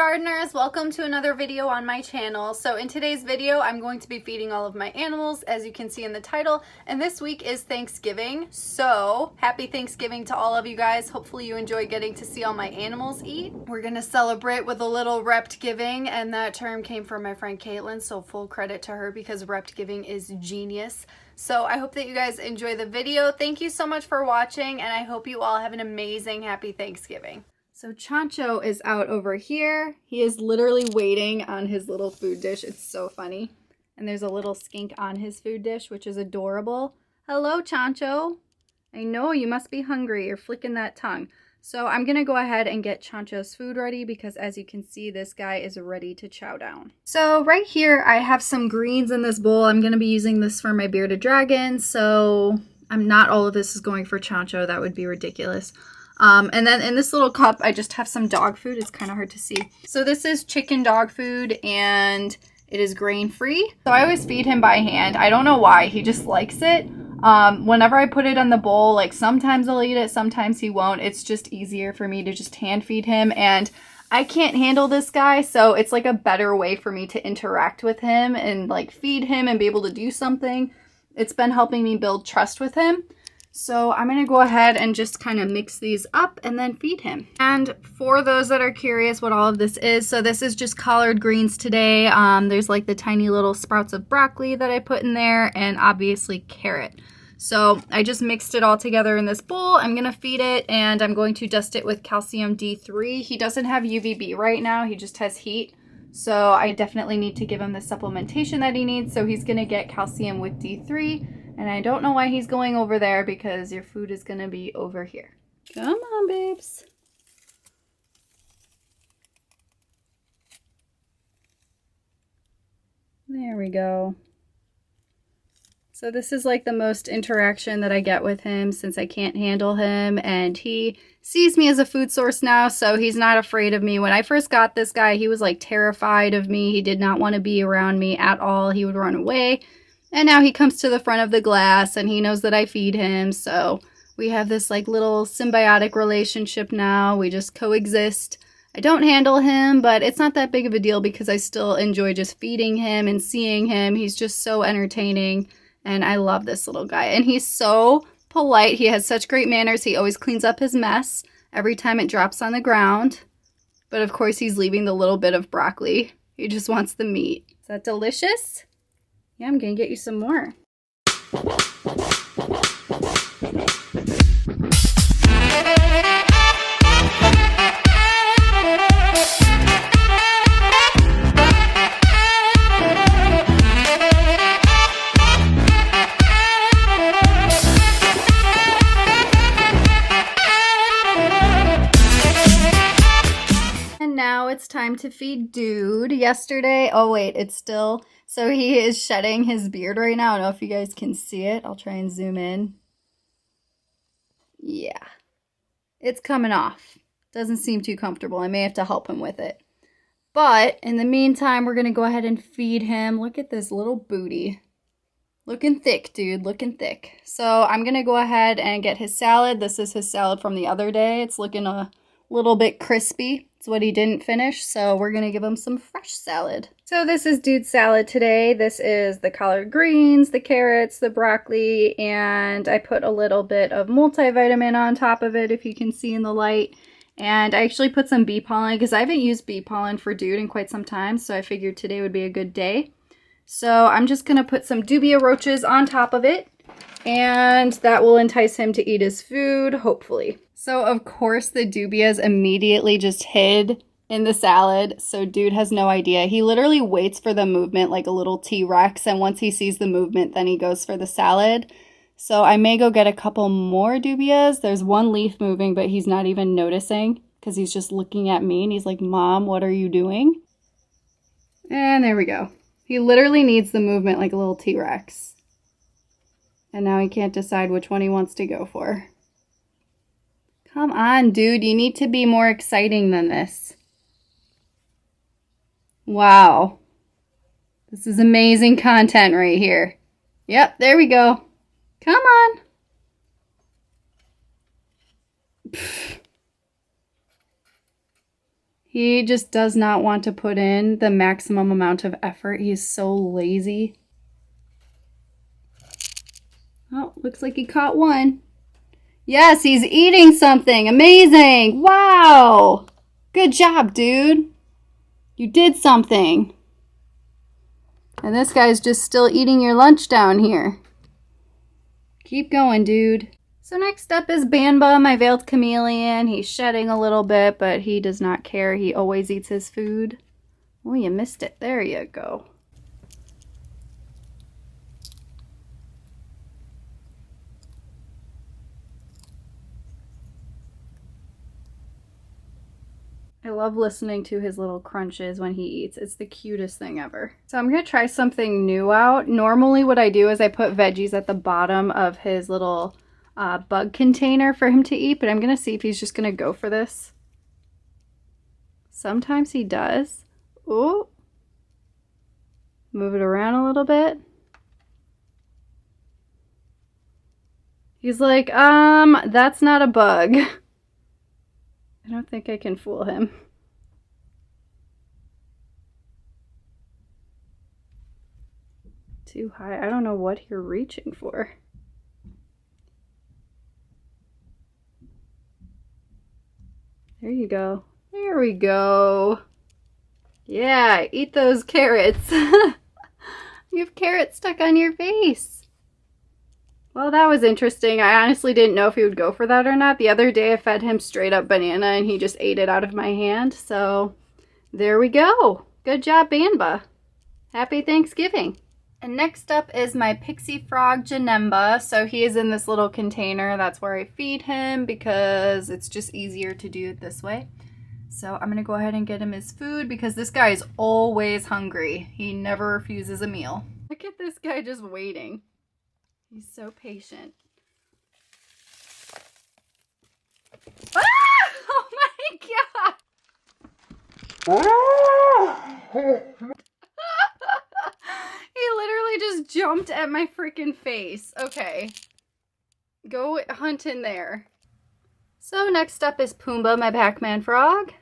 gardeners, welcome to another video on my channel. So in today's video I'm going to be feeding all of my animals, as you can see in the title, and this week is Thanksgiving, so happy Thanksgiving to all of you guys. Hopefully you enjoy getting to see all my animals eat. We're gonna celebrate with a little ReptGiving, and that term came from my friend Caitlin, so full credit to her because ReptGiving is genius. So I hope that you guys enjoy the video. Thank you so much for watching, and I hope you all have an amazing happy Thanksgiving. So Chancho is out over here. He is literally waiting on his little food dish. It's so funny. And there's a little skink on his food dish, which is adorable. Hello, Chancho. I know you must be hungry. You're flicking that tongue. So I'm going to go ahead and get Chancho's food ready because, as you can see, this guy is ready to chow down. So right here, I have some greens in this bowl. I'm going to be using this for my bearded dragon. So not all of this is going for Chancho. That would be ridiculous. And then in this little cup, I just have some dog food. It's kind of hard to see. So this is chicken dog food, and it is grain-free. So I always feed him by hand. I don't know why. He just likes it. Whenever I put it in the bowl, like sometimes he'll eat it, sometimes he won't. It's just easier for me to just hand feed him. And I can't handle this guy, so it's like a better way for me to interact with him and like feed him and be able to do something. It's been helping me build trust with him. So I'm going to go ahead and just kind of mix these up and then feed him. And for those that are curious what all of this is, so this is just collard greens today. There's like the tiny little sprouts of broccoli that I put in there, and obviously carrot. So I just mixed it all together in this bowl. I'm going to feed it, and I'm going to dust it with calcium D3. He doesn't have UVB right now. He just has heat. So I definitely need to give him the supplementation that he needs. So he's going to get calcium with D3. And I don't know why he's going over there, because your food is going to be over here. Come on, babes. There we go. So this is like the most interaction that I get with him since I can't handle him. And he sees me as a food source now, so he's not afraid of me. When I first got this guy, he was like terrified of me. He did not want to be around me at all. He would run away. And now he comes to the front of the glass and he knows that I feed him. So we have this like little symbiotic relationship now. We just coexist. I don't handle him, but it's not that big of a deal because I still enjoy just feeding him and seeing him. He's just so entertaining. And I love this little guy. And he's so polite. He has such great manners. He always cleans up his mess every time it drops on the ground. But of course he's leaving the little bit of broccoli. He just wants the meat. Is that delicious? Yeah, I'm gonna get you some more. And now it's time to feed Dude. Yesterday, oh wait, it's still... So he is shedding his beard right now. I don't know if you guys can see it. I'll try and zoom in. Yeah. It's coming off. Doesn't seem too comfortable. I may have to help him with it. But in the meantime, we're going to go ahead and feed him. Look at this little booty. Looking thick, dude. Looking thick. So I'm going to go ahead and get his salad. This is his salad from the other day. It's looking a little bit crispy. It's what he didn't finish, so we're going to give him some fresh salad. So this is Dude's salad today. This is the collard greens, the carrots, the broccoli, and I put a little bit of multivitamin on top of it, if you can see in the light. And I actually put some bee pollen because I haven't used bee pollen for Dude in quite some time, so I figured today would be a good day. So I'm just going to put some dubia roaches on top of it, and that will entice him to eat his food, hopefully. So, of course, the dubias immediately just hid in the salad, so Dude has no idea. He literally waits for the movement like a little T-Rex, and once he sees the movement, then he goes for the salad. So I may go get a couple more dubias. There's one leaf moving, but he's not even noticing because he's just looking at me, and he's like, Mom, what are you doing? And there we go. He literally needs the movement like a little T-Rex. And now he can't decide which one he wants to go for. Come on, Dude. You need to be more exciting than this. Wow. This is amazing content right here. Yep, there we go. Come on. He just does not want to put in the maximum amount of effort. He's so lazy. Oh, looks like he caught one. Yes, he's eating something. Amazing. Wow. Good job, dude. You did something. And this guy's just still eating your lunch down here. Keep going, dude. So next up is Banba, my veiled chameleon. He's shedding a little bit, but he does not care. He always eats his food. Oh, you missed it. There you go. I love listening to his little crunches when he eats. It's the cutest thing ever. So I'm going to try something new out. Normally what I do is I put veggies at the bottom of his little bug container for him to eat, but I'm going to see if he's just going to go for this. Sometimes he does. Ooh. Move it around a little bit. He's like, that's not a bug. I don't think I can fool him. Too high. I don't know what you're reaching for. There you go. There we go. Yeah, eat those carrots. You have carrots stuck on your face. Well, that was interesting. I honestly didn't know if he would go for that or not. The other day I fed him straight up banana and he just ate it out of my hand. So there we go. Good job, Banba. Happy Thanksgiving. And next up is my pixie frog, Janemba. So he is in this little container. That's where I feed him because it's just easier to do it this way. So I'm going to go ahead and get him his food because this guy is always hungry. He never refuses a meal. Look at this guy just waiting. He's so patient. Ah! Oh my god! He literally just jumped at my freaking face. Okay. Go hunt in there. So next up is Pumbaa, my Pac-Man frog.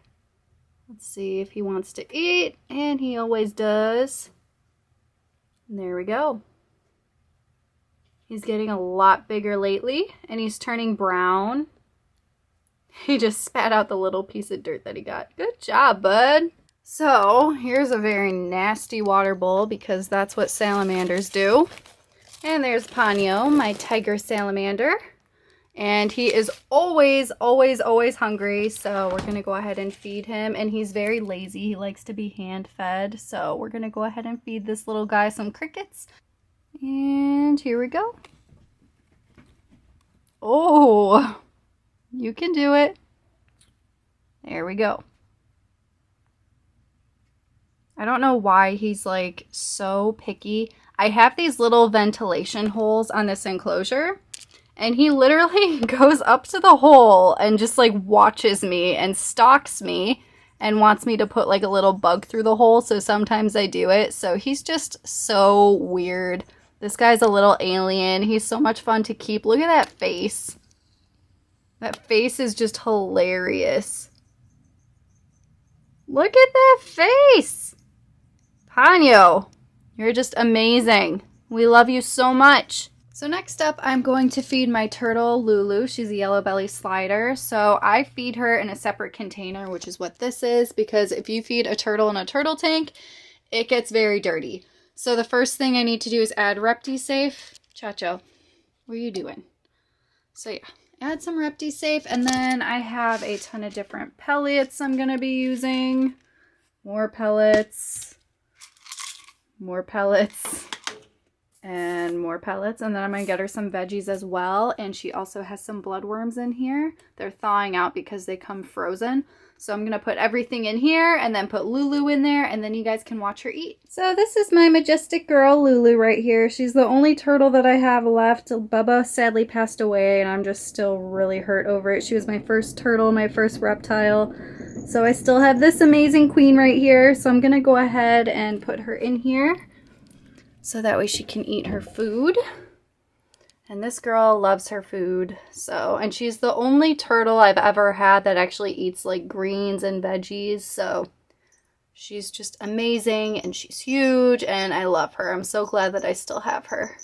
Let's see if he wants to eat. And he always does. And there we go. He's getting a lot bigger lately, and he's turning brown. He just spat out the little piece of dirt that he got. Good job, bud. So, here's a very nasty water bowl, because that's what salamanders do. And there's Ponyo, my tiger salamander. And he is always, always, always hungry, so we're going to go ahead and feed him. And he's very lazy. He likes to be hand-fed, so we're going to go ahead and feed this little guy some crickets. And here we go. Oh, you can do it. There we go. I don't know why he's like so picky. I have these little ventilation holes on this enclosure, and he literally goes up to the hole and just like watches me and stalks me and wants me to put like a little bug through the hole. So sometimes I do it. So he's just so weird. This guy's a little alien. He's so much fun to keep. Look at that face. That face is just hilarious. Look at that face. Ponyo, you're just amazing. We love you so much. So next up, I'm going to feed my turtle, Lulu. She's a yellow belly slider. So I feed her in a separate container, which is what this is, because if you feed a turtle in a turtle tank, it gets very dirty. So the first thing I need to do is add ReptiSafe. Chacho, what are you doing? So yeah, add some ReptiSafe, and then I have a ton of different pellets I'm going to be using. More pellets, and more pellets, and then I'm going to get her some veggies as well, and she also has some bloodworms in here. They're thawing out because they come frozen. So I'm going to put everything in here and then put Lulu in there, and then you guys can watch her eat. So this is my majestic girl, Lulu, right here. She's the only turtle that I have left. Bubba sadly passed away, and I'm just still really hurt over it. She was my first turtle, my first reptile. So I still have this amazing queen right here. So I'm going to go ahead and put her in here so that way she can eat her food. And this girl loves her food, so, and she's the only turtle I've ever had that actually eats like greens and veggies, so she's just amazing and she's huge and I love her. I'm so glad that I still have her.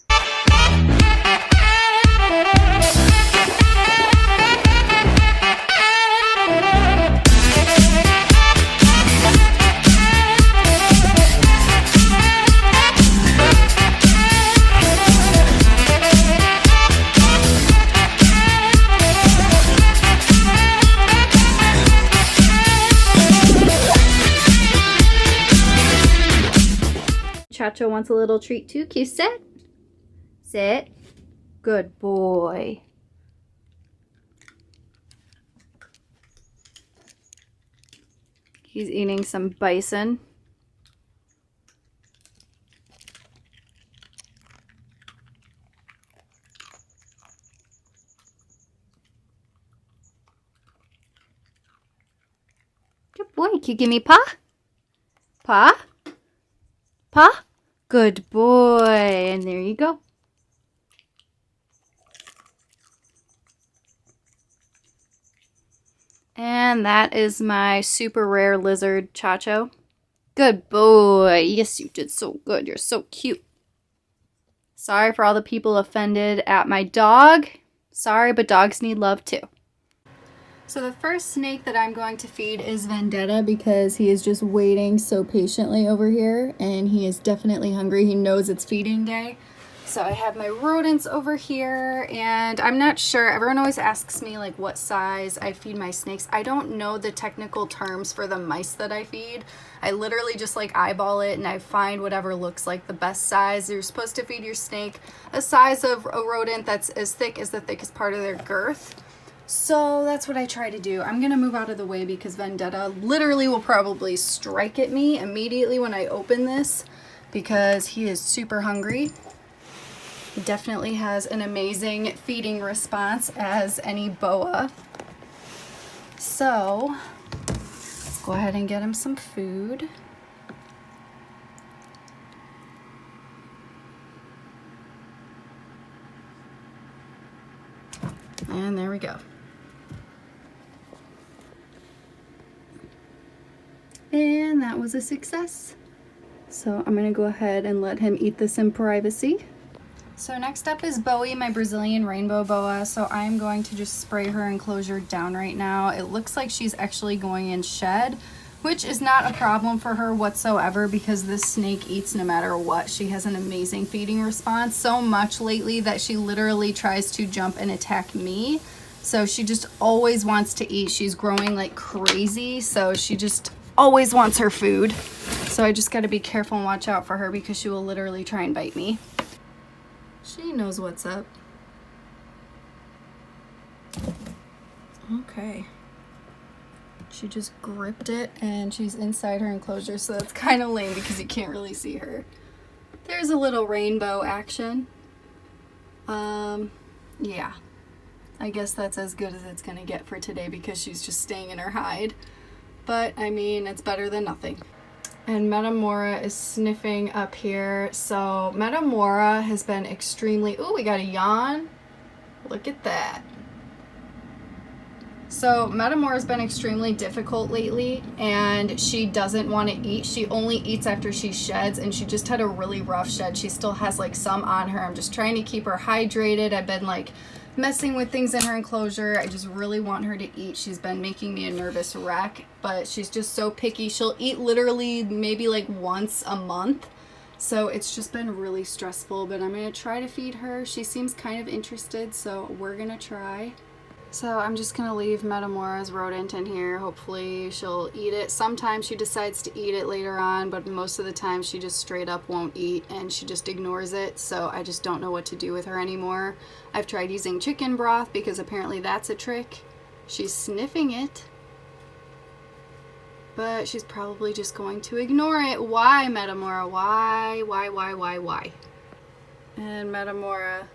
Chacho wants a little treat too. Can you sit? Sit. Good boy. He's eating some bison. Good boy. Can you give me paw? Paw? Paw? Good boy. And there you go. And that is my super rare lizard, Chacho. Good boy. Yes, you did so good. You're so cute. Sorry for all the people offended at my dog. Sorry, but dogs need love too. So the first snake that I'm going to feed is Vendetta because he is just waiting so patiently over here and he is definitely hungry. He knows it's feeding day. So I have my rodents over here and I'm not sure. Everyone always asks me like what size I feed my snakes. I don't know the technical terms for the mice that I feed. I literally just like eyeball it and I find whatever looks like the best size. You're supposed to feed your snake a size of a rodent that's as thick as the thickest part of their girth. So that's what I try to do. I'm gonna move out of the way because Vendetta literally will probably strike at me immediately when I open this because he is super hungry. He definitely has an amazing feeding response as any boa. So let's go ahead and get him some food. And there we go. And that was a success. So I'm gonna go ahead and let him eat this in privacy. So next up is Bowie, my Brazilian rainbow boa. So I'm going to just spray her enclosure down right now. It looks like she's actually going in shed, which is not a problem for her whatsoever because this snake eats no matter what. She has an amazing feeding response, so much lately that she literally tries to jump and attack me. So she just always wants to eat. She's growing like crazy, so she just always wants her food. So I just got to be careful and watch out for her because she will literally try and bite me. She knows what's up. Okay. She just gripped it and she's inside her enclosure, so that's kind of lame because you can't really see her. There's a little rainbow action. Yeah. I guess that's as good as it's gonna get for today because she's just staying in her hide. But, I mean, it's better than nothing. And Metamora is sniffing up here. So, Metamora has been extremely... Ooh, we got a yawn. Look at that. So, Metamora has been extremely difficult lately, and she doesn't want to eat. She only eats after she sheds, and she just had a really rough shed. She still has, like, some on her. I'm just trying to keep her hydrated. I've been, like, messing with things in her enclosure. I just really want her to eat. She's been making me a nervous wreck, but she's just so picky. She'll eat literally maybe like once a month. So it's just been really stressful, but I'm going to try to feed her. She seems kind of interested, so we're going to try. So I'm just going to leave Metamora's rodent in here. Hopefully she'll eat it. Sometimes she decides to eat it later on, but most of the time she just straight up won't eat and she just ignores it. So I just don't know what to do with her anymore. I've tried using chicken broth because apparently that's a trick. She's sniffing it, but she's probably just going to ignore it. Why, Metamora? Why? And Metamora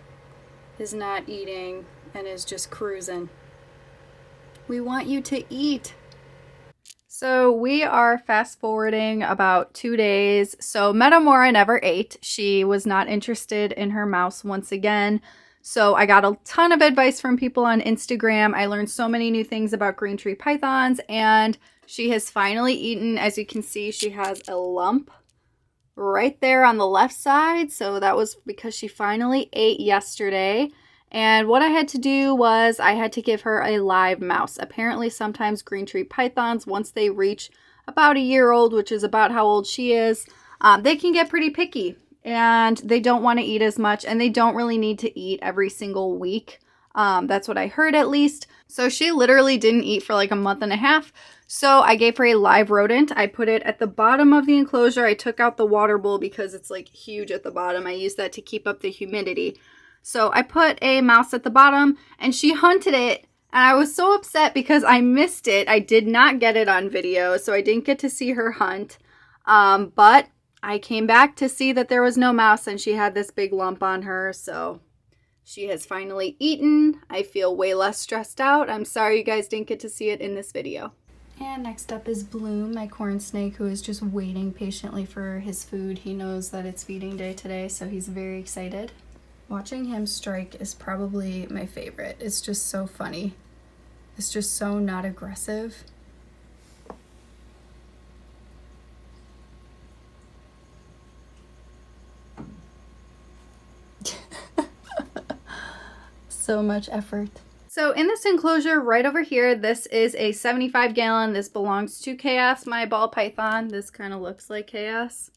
is not eating and is just cruising. We want you to eat. So we are fast forwarding about 2 days. So Metamora never ate. She was not interested in her mouse once again. So I got a ton of advice from people on Instagram. I learned so many new things about green tree pythons, and she has finally eaten. As you can see, she has a lump right there on the left side. So that was because she finally ate yesterday. And what I had to do was I had to give her a live mouse. Apparently sometimes green tree pythons, once they reach about a year old, which is about how old she is, they can get pretty picky and they don't want to eat as much, and they don't really need to eat every single week. That's what I heard, at least. So she literally didn't eat for like a month and a half. So I gave her a live rodent. I put it at the bottom of the enclosure. I took out the water bowl because it's like huge at the bottom. I use that to keep up the humidity. So I put a mouse at the bottom and she hunted it, and I was so upset because I missed it. I did not get it on video, so I didn't get to see her hunt. But I came back to see that there was no mouse and she had this big lump on her, so she has finally eaten. I feel way less stressed out. I'm sorry you guys didn't get to see it in this video. And next up is Bloom, my corn snake, who is just waiting patiently for his food. He knows that it's feeding day today, so he's very excited. Watching him strike is probably my favorite. It's just so funny. It's just so not aggressive. So much effort. So in this enclosure right over here, this is a 75 gallon. This belongs to Chaos, my ball python. This kind of looks like Chaos,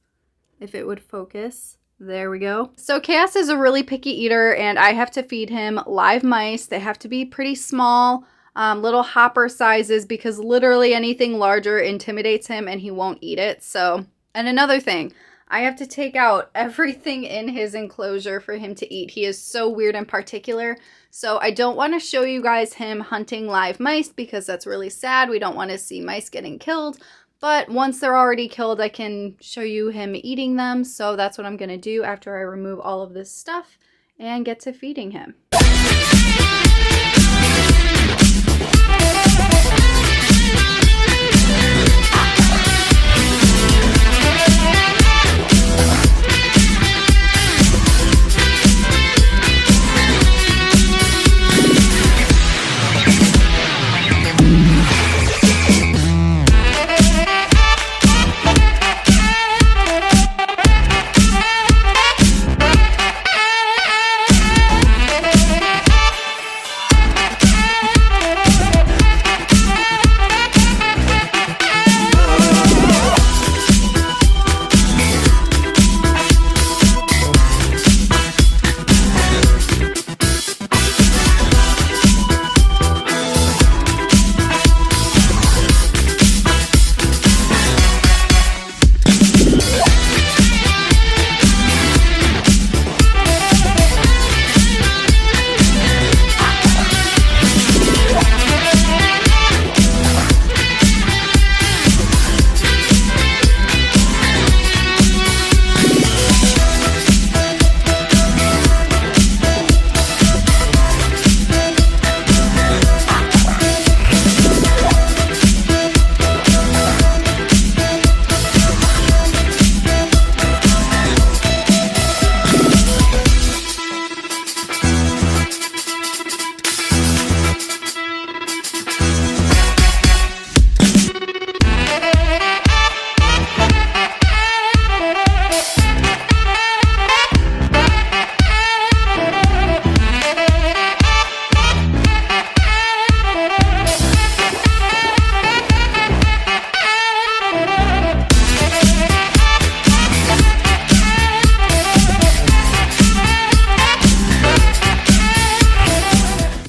if it would focus. There we go. So Chaos is a really picky eater, and I have to feed him live mice. They have to be pretty small, little hopper sizes, because literally anything larger intimidates him and he won't eat it. So, and another thing, I have to take out everything in his enclosure for him to eat. He is so weird and particular. So I don't want to show you guys him hunting live mice because that's really sad. We don't want to see mice getting killed. But once they're already killed, I can show you him eating them. So that's what I'm going to do after I remove all of this stuff and get to feeding him.